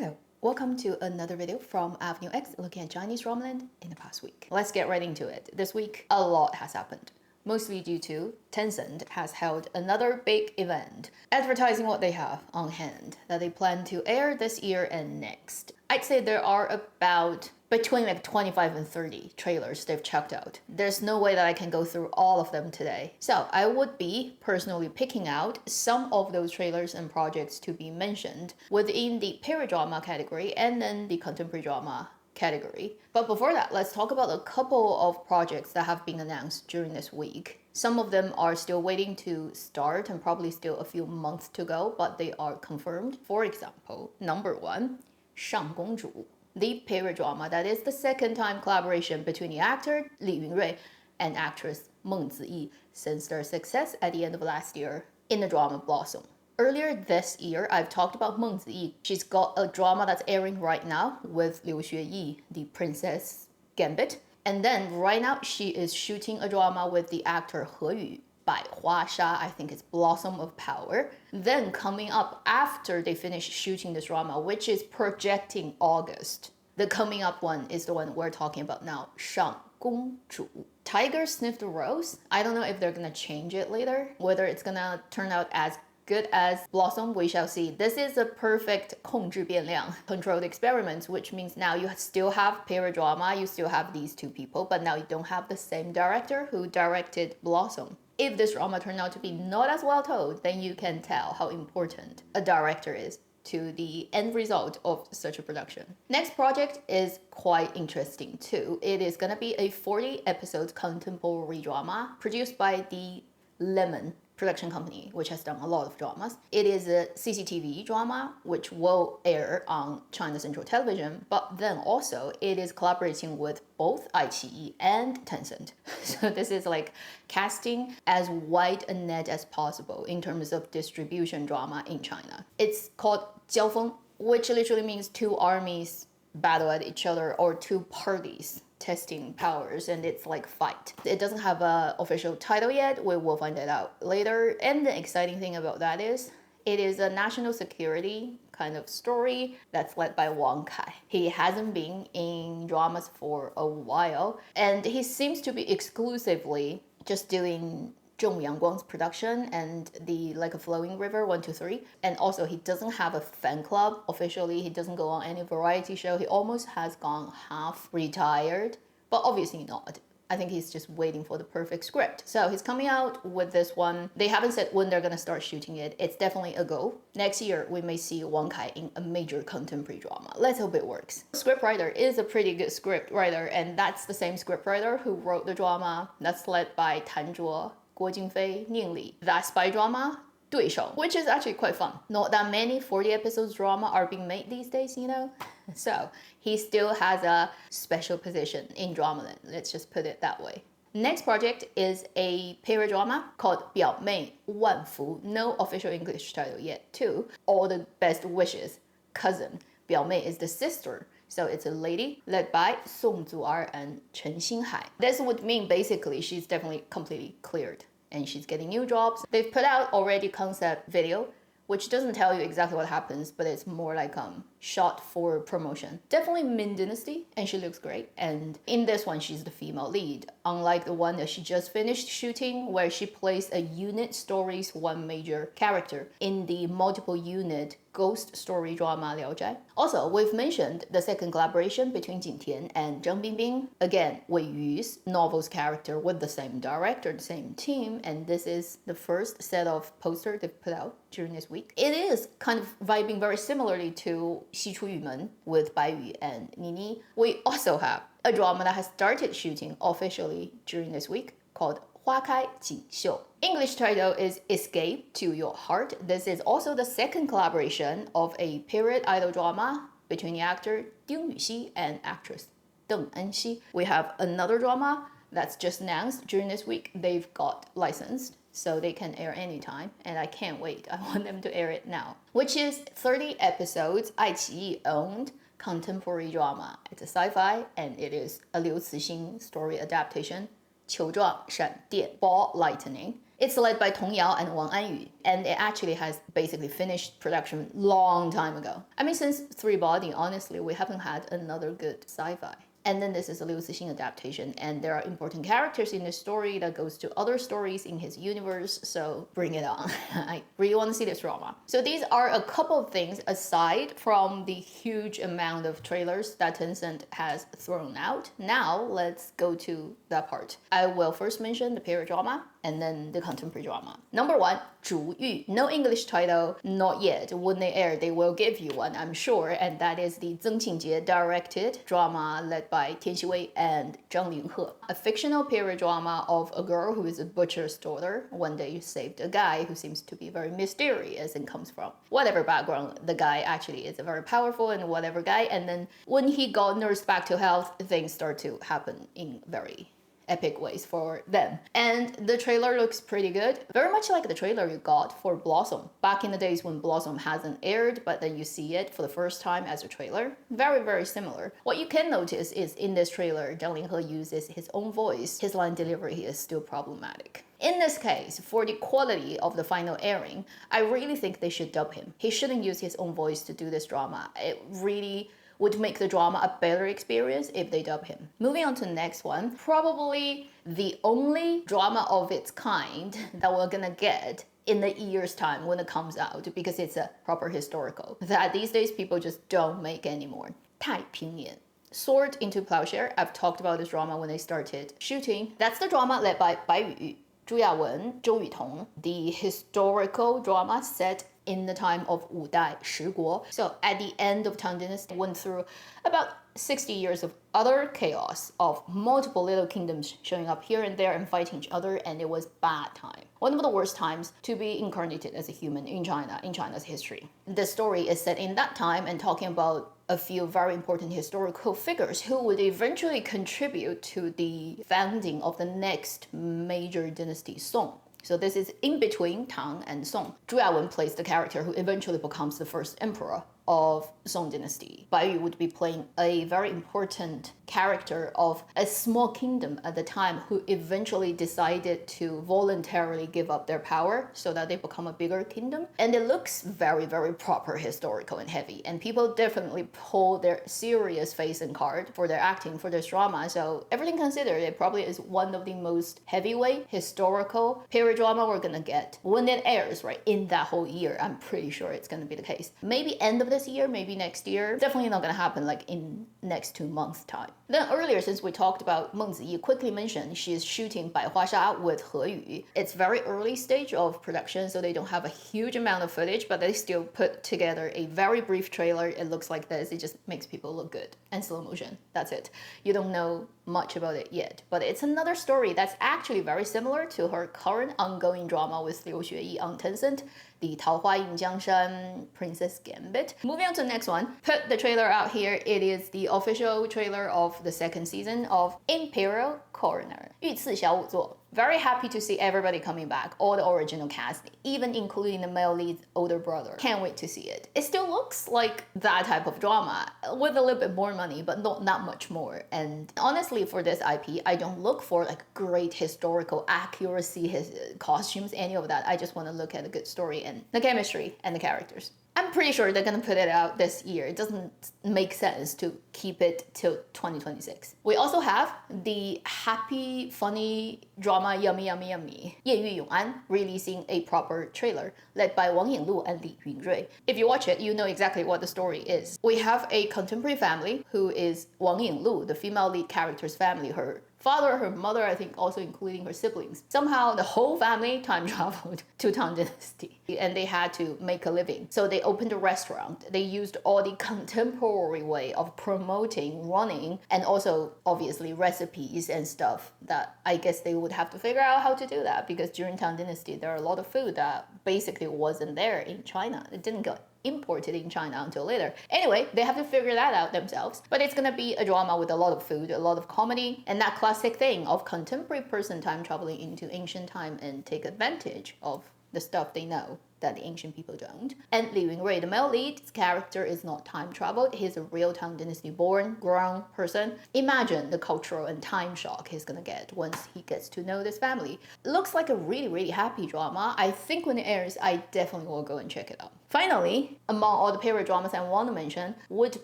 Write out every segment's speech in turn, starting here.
Hello, welcome to another video from Avenue X looking at Chinese drama land in the past week. Let's get right into it. This week, a lot has happened, mostly due to Tencent has held another big event, advertising what they have on hand that they plan to air this year and next. I'd say there are about between 25 and 30 trailers they've checked out. There's no way that I can go through all of them today. So I would be personally picking out some of those trailers and projects to be mentioned within the period drama category and then the contemporary drama category. But before that, let's talk about a couple of projects that have been announced during this week. Some of them are still waiting to start and probably still a few months to go, but they are confirmed. For example, number one, 上公主, the period drama that is the second time collaboration between the actor Li Yunrui and actress Meng Ziyi since their success at the end of last year in the drama Blossom. Earlier this year, I've talked about Meng Ziyi. She's got a drama that's airing right now with Liu Xueyi, the Princess Gambit. And then right now, she is shooting a drama with the actor He Yu, Bai Hua Sha, I think it's Blossom of Power. Then coming up after they finish shooting this drama, which is projecting August. The coming up one is the one we're talking about now, 上公主. Tiger Sniff The Rose. I don't know if they're gonna change it later, whether it's gonna turn out as good as Blossom, we shall see. This is a perfect 控制变量, controlled experiment, which means now you still have period drama, you still have these two people, but now you don't have the same director who directed Blossom. If this drama turned out to be not as well told, then you can tell how important a director is to the end result of such a production. Next project is quite interesting too. It is gonna be a 40 episode contemporary drama produced by the Lemon production company, which has done a lot of dramas. It is a CCTV drama, which will air on China Central Television, but then also it is collaborating with both iQIYI and Tencent. So this is like casting as wide a net as possible in terms of distribution drama in China. It's called Jiao Feng, which literally means two armies battle at each other or two parties testing powers, and it's like fight. It doesn't have an official title yet. We will find it out later. And the exciting thing about that is it is a national security kind of story that's led by Wang. He hasn't been in dramas for a while, and he seems to be exclusively just doing Zhong Yangguang's production and the Like a Flowing River 1, 2, 3. And also he doesn't have a fan club officially. He doesn't go on any variety show. He almost has gone half retired, but obviously not. I think he's just waiting for the perfect script. So he's coming out with this one. They haven't said when they're gonna start shooting it. It's definitely a go. Next year, we may see Wang Kai in a major contemporary drama. Let's hope it works. Scriptwriter is a pretty good scriptwriter, and that's the same scriptwriter who wrote the drama that's led by Tan Zhuo, Guo Jingfei, Ning Li. That spy drama, 对手, which is actually quite fun. Not that many 40 episodes drama are being made these days, you know? So he still has a special position in drama land. Let's just put it that way. Next project is a period drama called Biao Mei Wan Fu. No official English title yet too. All the best wishes. Cousin. Biao Mei is the sister. So it's a lady led by Song Zu'er and Chen Xinhai. This would mean basically she's definitely completely cleared and she's getting new jobs. They've put out already concept video, which doesn't tell you exactly what happens, but it's more like shot for promotion. Definitely Ming Dynasty, and she looks great. And in this one, she's the female lead, unlike the one that she just finished shooting, where she plays a unit story's one major character in the multiple unit ghost story drama Liao Zhai. Also, we've mentioned the second collaboration between Jin Tian and Zhang Bingbing. Again, Wei Yu's novel's character with the same director, the same team, and this is the first set of posters they've put out during this week. It is kind of vibing very similarly to Xi Chu Yu Men with Bai Yu and Nini. We also have a drama that has started shooting officially during this week called 花开锦绣. English title is Escape to Your Heart. This is also the second collaboration of a period idol drama between the actor Ding Yuxi and actress Deng Enxi. We have another drama that's just announced during this week. They've got licensed, so they can air anytime, and I can't wait. I want them to air it now. Which is 30 episodes, iQIYI owned contemporary drama. It's a sci-fi, and it is a Liu Cixin story adaptation. 球状闪电 Ball Lightening. It's led by Tong Yao and Wang Anyu, and it actually has basically finished production long time ago. I mean, since Three Body, honestly, we haven't had another good sci-fi. And then this is a Liu Cixin adaptation, and there are important characters in the story that goes to other stories in his universe, so bring it on. I really want to see this drama. So these are a couple of things aside from the huge amount of trailers that Tencent has thrown out. Now let's go to that part. I will first mention the period drama and then the contemporary drama. Number 1, 竹玉. No English title, not yet. When they air, they will give you one, I'm sure, and that is the Zeng Qingjie directed drama led by Tian Xiwei and Zhang Linghe. A fictional period drama of a girl who is a butcher's daughter. One day saved a guy who seems to be very mysterious and comes from whatever background. The guy actually is a very powerful and whatever guy, and then when he got nursed back to health, things start to happen in very epic ways for them. And the trailer looks pretty good. Very much like the trailer you got for Blossom. Back in the days when Blossom hasn't aired, but then you see it for the first time as a trailer. Very, very similar. What you can notice is in this trailer, Zhang Linghe uses his own voice. His line delivery is still problematic. In this case, for the quality of the final airing, I really think they should dub him. He shouldn't use his own voice to do this drama. It really would make the drama a better experience if they dub him. Moving on to the next one, probably the only drama of its kind that we're gonna get in a year's time when it comes out, because it's a proper historical, that these days people just don't make anymore. 太平洋. Sword into Plowshare. I've talked about this drama when they started shooting. That's the drama led by Bai Yu, Zhu Yawen, Zhou Yutong, the historical drama set in the time of Wu Dai Shi Guo. So at the end of Tang Dynasty, went through about 60 years of utter chaos of multiple little kingdoms showing up here and there and fighting each other, and it was bad time. One of the worst times to be incarnated as a human in China, in China's history. The story is set in that time and talking about a few very important historical figures who would eventually contribute to the founding of the next major dynasty, Song. So this is in between Tang and Song. Zhu Yawen plays the character who eventually becomes the first emperor of Song dynasty. Bai Yu would be playing a very important character of a small kingdom at the time who eventually decided to voluntarily give up their power so that they become a bigger kingdom. And it looks very, very proper, historical and heavy. And people definitely pull their serious face and card for their acting for this drama. So everything considered, it probably is one of the most heavyweight historical period drama we're gonna get when it airs, right? In that whole year, I'm pretty sure it's gonna be the case. Maybe end of this year, maybe next year. Definitely not gonna happen like in next 2 months time. Then earlier, since we talked about Meng Ziyi, quickly mentioned she's shooting Bai Hua Sha with He Yu. It's very early stage of production, so they don't have a huge amount of footage, but they still put together a very brief trailer. It looks like this. It just makes people look good. And slow motion. That's it. You don't know much about it yet, but it's another story that's actually very similar to her current ongoing drama with Liu Xueyi on Tencent, the 桃花映江山 Princess Gambit. Moving on to the next one, put the trailer out here. It is the official trailer of the second season of Imperial Coroner, 御赐小仵作. Very happy to see everybody coming back, all the original cast, even including the male lead's older brother. Can't wait to see it. It still looks like that type of drama, with a little bit more money, but not much more. And honestly, for this IP, I don't look for like great historical accuracy, his costumes, any of that. I just want to look at a good story and the chemistry and the characters. I'm pretty sure they're gonna put it out this year. It doesn't make sense to keep it till 2026. We also have the happy, funny drama Yummy Yummy Yummy, 夜狱永安, releasing a proper trailer led by Wang Yinglu and Li Yunrui. If you watch it, you know exactly what the story is. We have a contemporary family who is Wang Yinglu, the female lead character's family, her father, her mother, I think also including her siblings. Somehow the whole family time traveled to Tang Dynasty and they had to make a living. So they opened a restaurant. They used all the contemporary way of promoting, running, and also obviously recipes and stuff that I guess they would have to figure out how to do that, because during Tang Dynasty there are a lot of food that basically wasn't there in China. It didn't get imported in China until later. Anyway, they have to figure that out themselves. But it's gonna be a drama with a lot of food, a lot of comedy, and that classic thing of contemporary person time traveling into ancient time and take advantage of the stuff they know that the ancient people don't. And Li Yunrui, the male lead, his character is not time traveled. He's a real Tang Dynasty born, grown person. Imagine the cultural and time shock he's gonna get once he gets to know this family. Looks like a really, really happy drama. I think when it airs, I definitely will go and check it out. Finally, among all the period dramas I want to mention would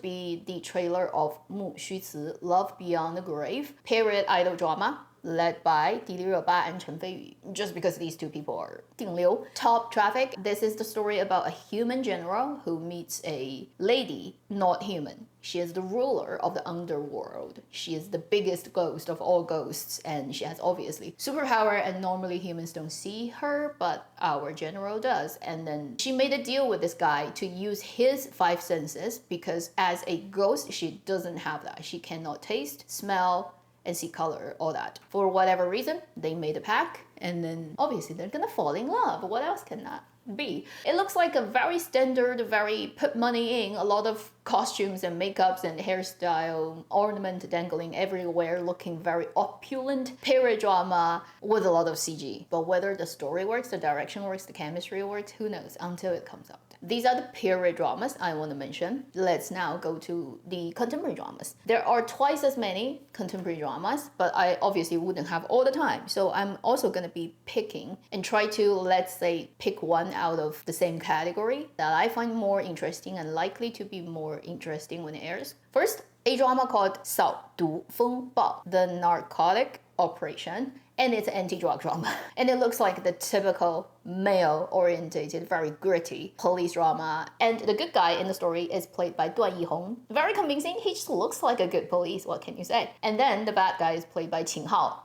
be the trailer of Mu Xuci, Love Beyond the Grave, period idol drama led by Di Li Ba and Chen Feiyu, just because these two people are 顶流. Top traffic. This is the story about a human general who meets a lady, not human. She is the ruler of the underworld. She is the biggest ghost of all ghosts, and she has obviously superpower, and normally humans don't see her, but our general does. And then she made a deal with this guy to use his 5 senses, because as a ghost, she doesn't have that. She cannot taste, smell, and see color, all that. For whatever reason, they made a pact, and then obviously they're gonna fall in love. What else can that be? It looks like a very standard, very put money in, a lot of costumes and makeups and hairstyle, ornament dangling everywhere, looking very opulent period drama with a lot of CG. But whether the story works, the direction works, the chemistry works, who knows until it comes out. These are the period dramas I want to mention. Let's now go to the contemporary dramas. There are twice as many contemporary dramas, but I obviously wouldn't have all the time. So I'm also going to be picking and try to, let's say, pick one out of the same category that I find more interesting and likely to be more interesting when it airs. First, a drama called 扫毒风暴, The Narcotic Operation. And it's an anti-drug drama. And it looks like the typical male-orientated, very gritty police drama. And the good guy in the story is played by Duan Yihong. Very convincing. He just looks like a good police. What can you say? And then the bad guy is played by Qin Hao.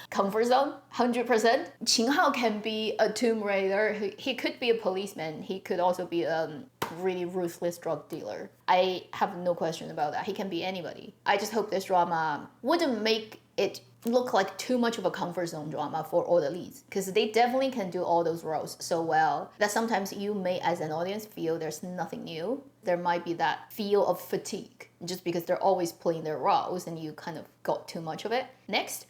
Comfort zone, 100%. Qin Hao can be a Tomb Raider. He could be a policeman. He could also be a really ruthless drug dealer. I have no question about that. He can be anybody. I just hope this drama wouldn't make it look like too much of a comfort zone drama for all the leads, because they definitely can do all those roles so well that sometimes you may, as an audience, feel there's nothing new. There might be that feel of fatigue just because they're always playing their roles and you kind of got too much of it. Next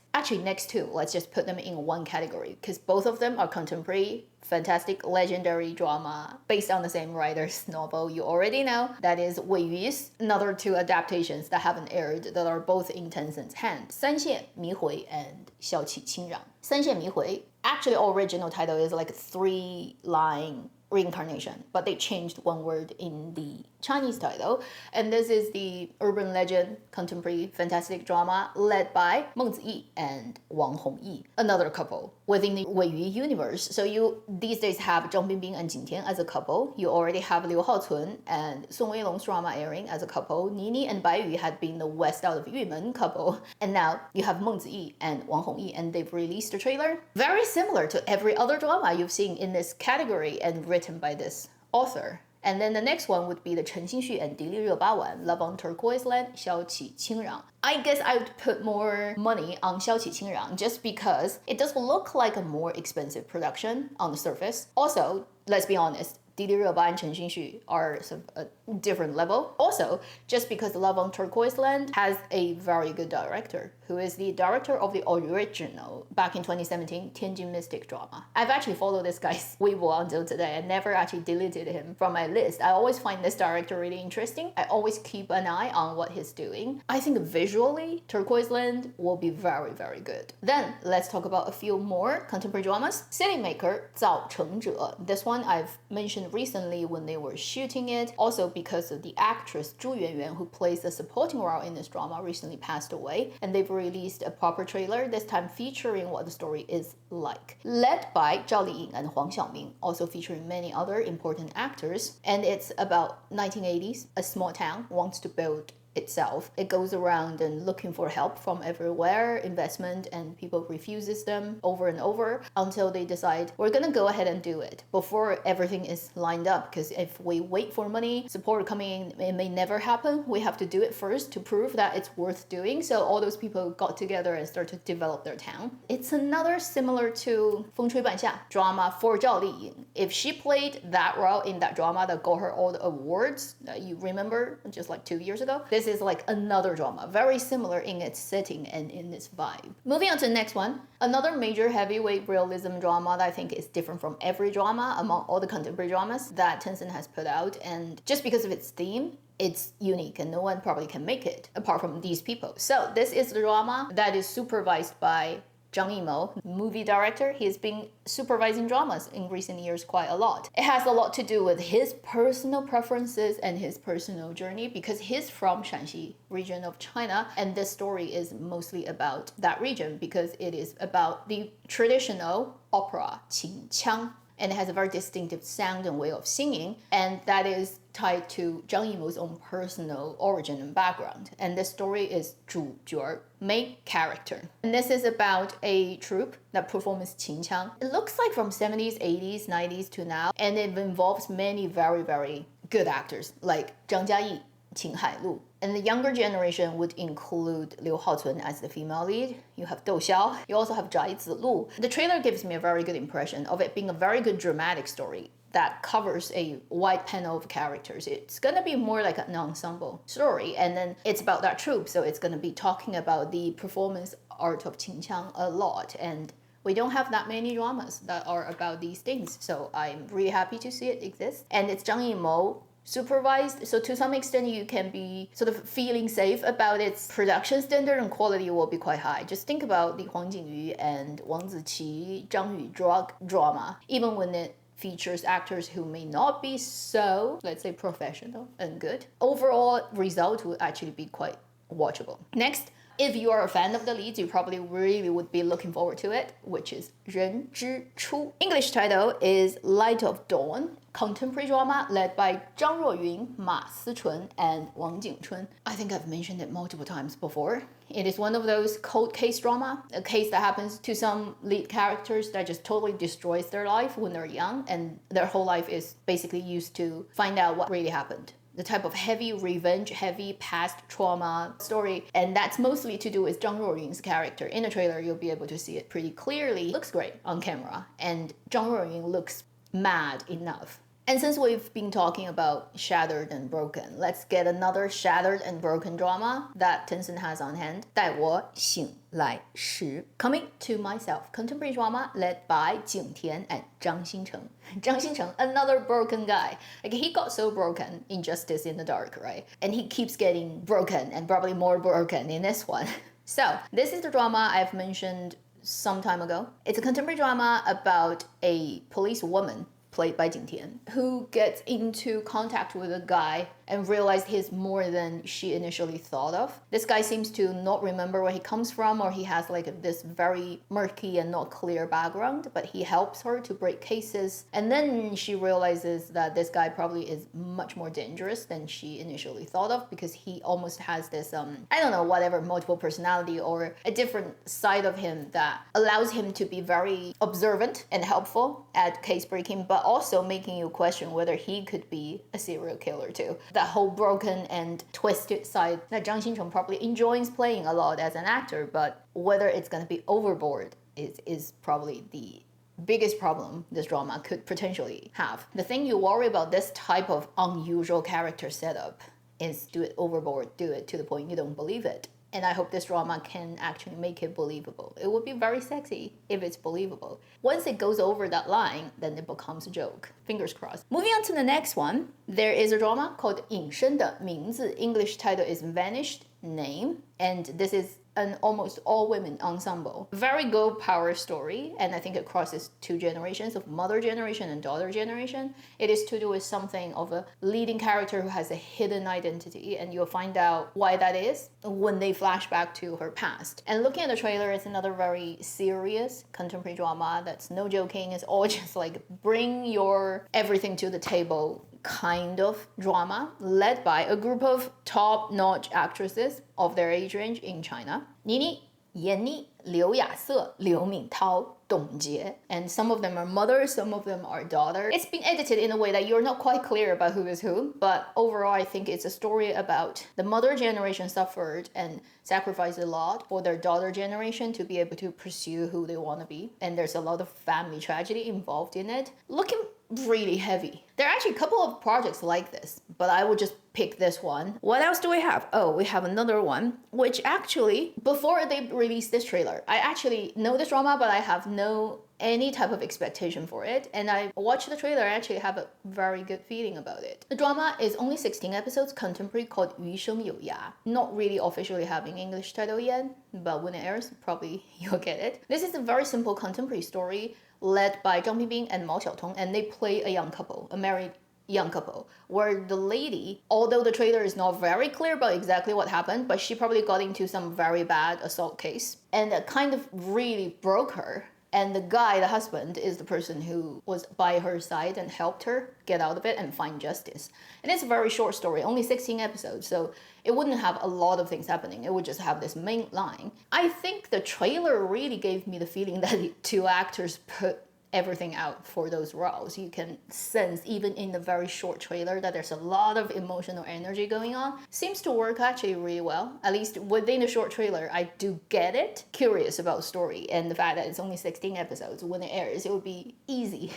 two, let's just put them in one category, because both of them are contemporary, fantastic, legendary drama based on the same writer's novel you already know. That is Wei Yu's another 2 adaptations that haven't aired that are both in Tencent's hand, 三线迷回 and 笑气清嚷. 三线迷回, actually original title is like a 3-line reincarnation, but they changed one word in the Chinese title. And this is the urban legend contemporary fantastic drama led by Meng Ziyi and Wang Hongyi, another couple within the Wei Yu universe. So you these days have Zhang Bingbing and Jin Tian as a couple. You already have Liu Haocun and Song Weilong's drama airing as a couple. Nini and Bai Yu had been the West out of Yumen couple. And now you have Meng Ziyi and Wang Hongyi, and they've released a trailer very similar to every other drama you've seen in this category and written by this author. And then the next one would be the Chen Xinxu and Di Li Ba Wan, Love on Turquoise Land, Xiao Qi Qingrang. I guess I would put more money on Xiao Qi Qingrang just because it does look like a more expensive production on the surface. Also, let's be honest, Di Li Ba and Chen Xinxu are sort of a different level. Also, just because Love on Turquoise Land has a very good director, who is the director of the original, back in 2017, Tianjin Mystic drama. I've actually followed this guy's Weibo until today. I never actually deleted him from my list. I always find this director really interesting. I always keep an eye on what he's doing. I think visually, Turquoise Land will be very, very good. Then, let's talk about a few more contemporary dramas. City Maker, 造成者. This one I've mentioned recently when they were shooting it, also because of the actress Zhu Yuanyuan, who plays the supporting role in this drama, recently passed away, and they've released a proper trailer, this time featuring what the story is like. Led by Zhao Liying and Huang Xiaoming, also featuring many other important actors, and it's about 1980s, a small town wants to build itself. It goes around and looking for help from everywhere, investment, and people refuses them over and over until they decide we're gonna go ahead and do it before everything is lined up, because if we wait for money, support coming in, it may never happen. We have to do it first to prove that it's worth doing. So all those people got together and started to develop their town. It's another similar to 风吹半夏 drama for Zhao Liying. If she played that role in that drama that got her all the awards that you remember just like 2 years ago, this this is like another drama, very similar in its setting and in its vibe. Moving on to the next one, another major heavyweight realism drama that I think is different from every drama among all the contemporary dramas that Tencent has put out, and just because of its theme, it's unique and no one probably can make it apart from these people. So this is the drama that is supervised by Zhang Yimou, movie director. He has been supervising dramas in recent years quite a lot. It has a lot to do with his personal preferences and his personal journey because he's from Shanxi region of China, and this story is mostly about that region because it is about the traditional opera qin qiang, and it has a very distinctive sound and way of singing, and that is tied to Zhang Yimou's own personal origin and background. And this story is 主角, main character. And this is about a troupe that performs qinqiang. It looks like from 70s, 80s, 90s to now, and it involves many very, very good actors like Zhang Jiayi, Qin Hailu. And the younger generation would include Liu Haocun as the female lead. You have Dou Xiao. You also have Zhai Zilu. The trailer gives me a very good impression of it being a very good dramatic story that covers a wide panel of characters. It's gonna be more like an ensemble story, and then it's about that troupe, so it's gonna be talking about the performance art of qinqiang a lot, and we don't have that many dramas that are about these things, so I'm really happy to see it exist. And it's Zhang Yimou supervised, so to some extent you can be sort of feeling safe about its production standard and quality will be quite high. Just think about the Huang Jingyu and Wang Ziyi, Zhang Yu drama, even when it features actors who may not be so, let's say, professional and good. Overall result will actually be quite watchable. Next, if you are a fan of the leads, you probably really would be looking forward to it, which is 人之初. English title is Light of Dawn, contemporary drama led by Zhang Ruoyun, Ma Sichun, and Wang Jingchun. I think I've mentioned it multiple times before. It is one of those cold case drama, a case that happens to some lead characters that just totally destroys their life when they're young, and their whole life is basically used to find out what really happened. The type of heavy revenge, heavy past trauma story, and that's mostly to do with Zhang Ruoyun's character. In the trailer, you'll be able to see it pretty clearly. Looks great on camera, and Zhang Ruoyun looks mad enough. And since we've been talking about shattered and broken, let's get another shattered and broken drama that Tencent has on hand. 带我醒来时. Coming to Myself, contemporary drama led by Jing Tian and Zhang Xincheng. Zhang Xincheng, another broken guy. Like, he got so broken in Justice in the Dark, right? And he keeps getting broken and probably more broken in this one. So this is the drama I've mentioned some time ago. It's a contemporary drama about a police woman played by Jing Tian, who gets into contact with a guy and realized he's more than she initially thought of. This guy seems to not remember where he comes from, or he has like this very murky and not clear background, but he helps her to break cases. And then she realizes that this guy probably is much more dangerous than she initially thought of, because he almost has this, I don't know, whatever, multiple personality or a different side of him that allows him to be very observant and helpful at case breaking, but also making you question whether he could be a serial killer too. That whole broken and twisted side that Zhang Xincheng probably enjoys playing a lot as an actor, but whether it's going to be overboard is probably the biggest problem this drama could potentially have. The thing you worry about this type of unusual character setup is do it overboard, do it to the point you don't believe it. And I hope this drama can actually make it believable. It would be very sexy if it's believable. Once it goes over that line, then it becomes a joke. Fingers crossed. Moving on to the next one, there is a drama called 隐身的名字. English title is Vanished Name, and this is an almost all-women ensemble. Very girl power story, and I think it crosses two generations of mother generation and daughter generation. It is to do with something of a leading character who has a hidden identity, and you'll find out why that is when they flash back to her past. And looking at the trailer, it's another very serious contemporary drama that's no joking. It's all just like bring your everything to the table kind of drama, led by a group of top-notch actresses of their age range in China. Nini, Yanni, Liu Yase, Liu Mingtao, Dong Jie. And some of them are mothers, some of them are daughters. It's been edited in a way that you're not quite clear about who is who, but overall I think it's a story about the mother generation suffered and sacrificed a lot for their daughter generation to be able to pursue who they want to be. And there's a lot of family tragedy involved in it. Looking really heavy. There are actually a couple of projects like this, but I will just pick this one. What else do we have? Oh, we have another one, which actually, before they released this trailer, I actually know this drama, but I have no any type of expectation for it. And I watched the trailer, I actually have a very good feeling about it. The drama is only 16 episodes, contemporary, called 余生有涯. Not really officially having English title yet, but when it airs, probably you'll get it. This is a very simple contemporary story led by Zhang Bingbing and Mao Xiaotong, and they play a young couple, a married young couple, where the lady, although the trailer is not very clear about exactly what happened, but she probably got into some very bad assault case, and it kind of really broke her. And the guy, the husband, is the person who was by her side and helped her get out of it and find justice. And it's a very short story, only 16 episodes, so it wouldn't have a lot of things happening. It would just have this main line. I think the trailer really gave me the feeling that the two actors put everything out for those roles. You can sense even in the very short trailer that there's a lot of emotional energy going on. Seems to work actually really well. At least within the short trailer, I do get it. Curious about the story and the fact that it's only 16 episodes. When it airs, it would be easy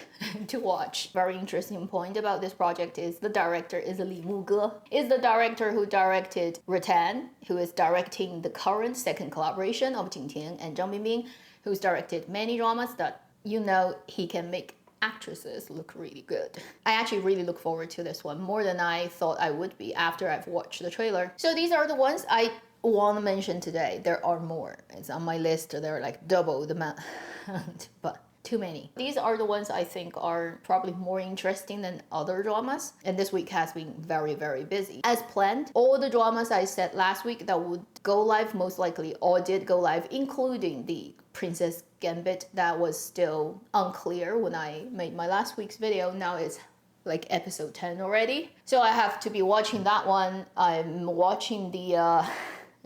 to watch. Very interesting point about this project is the director is Li Muge. Is the director who directed Rattan, who is directing the current second collaboration of Jing Tian and Zhang Bingbing, who's directed many dramas that you know he can make actresses look really good. I actually really look forward to this one more than I thought I would be after I've watched the trailer. So these are the ones I want to mention today. There are more. It's on my list. They're like double the amount, but too many. These are the ones I think are probably more interesting than other dramas. And this week has been very, very busy. As planned, all the dramas I said last week that would go live most likely all did go live, including the Princess Gambit that was still unclear when I made my last week's video. Now it's like episode 10 already. So I have to be watching that one. I'm watching the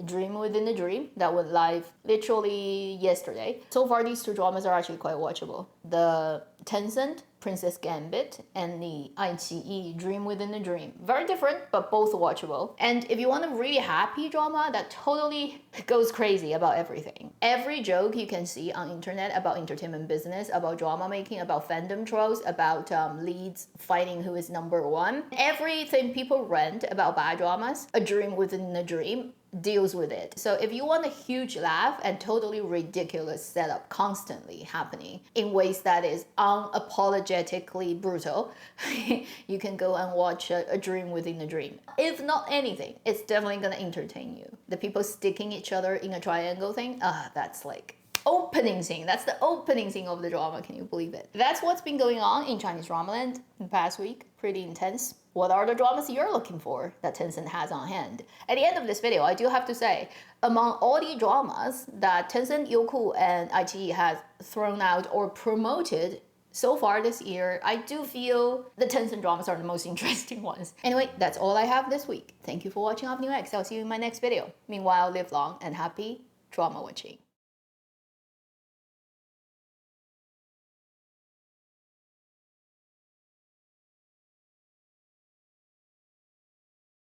Dream Within the Dream that went live literally yesterday. So far these two dramas are actually quite watchable. The Tencent Princess Gambit and the iQIYI Dream Within the Dream. Very different, but both watchable. And if you want a really happy drama that totally goes crazy about everything. Every joke you can see on internet about entertainment business, about drama making, about fandom trolls, about leads fighting who is number one. Everything people rant about bad dramas, A Dream Within a Dream deals with it. So if you want a huge laugh and totally ridiculous setup constantly happening in ways that is unapologetically brutal, you can go and watch a Dream Within a Dream. If not anything, it's definitely gonna entertain you. The people sticking each other in a triangle thing, that's like opening scene. That's the opening scene of the drama. Can you believe it? That's what's been going on in Chinese dramaland in the past week. Pretty intense. What are the dramas you're looking for that Tencent has on hand? At the end of this video, I do have to say, among all the dramas that Tencent, Youku, and iQIYI has thrown out or promoted so far this year, I do feel the Tencent dramas are the most interesting ones. Anyway, that's all I have this week. Thank you for watching Avenue X. I'll see you in my next video. Meanwhile, live long and happy drama watching.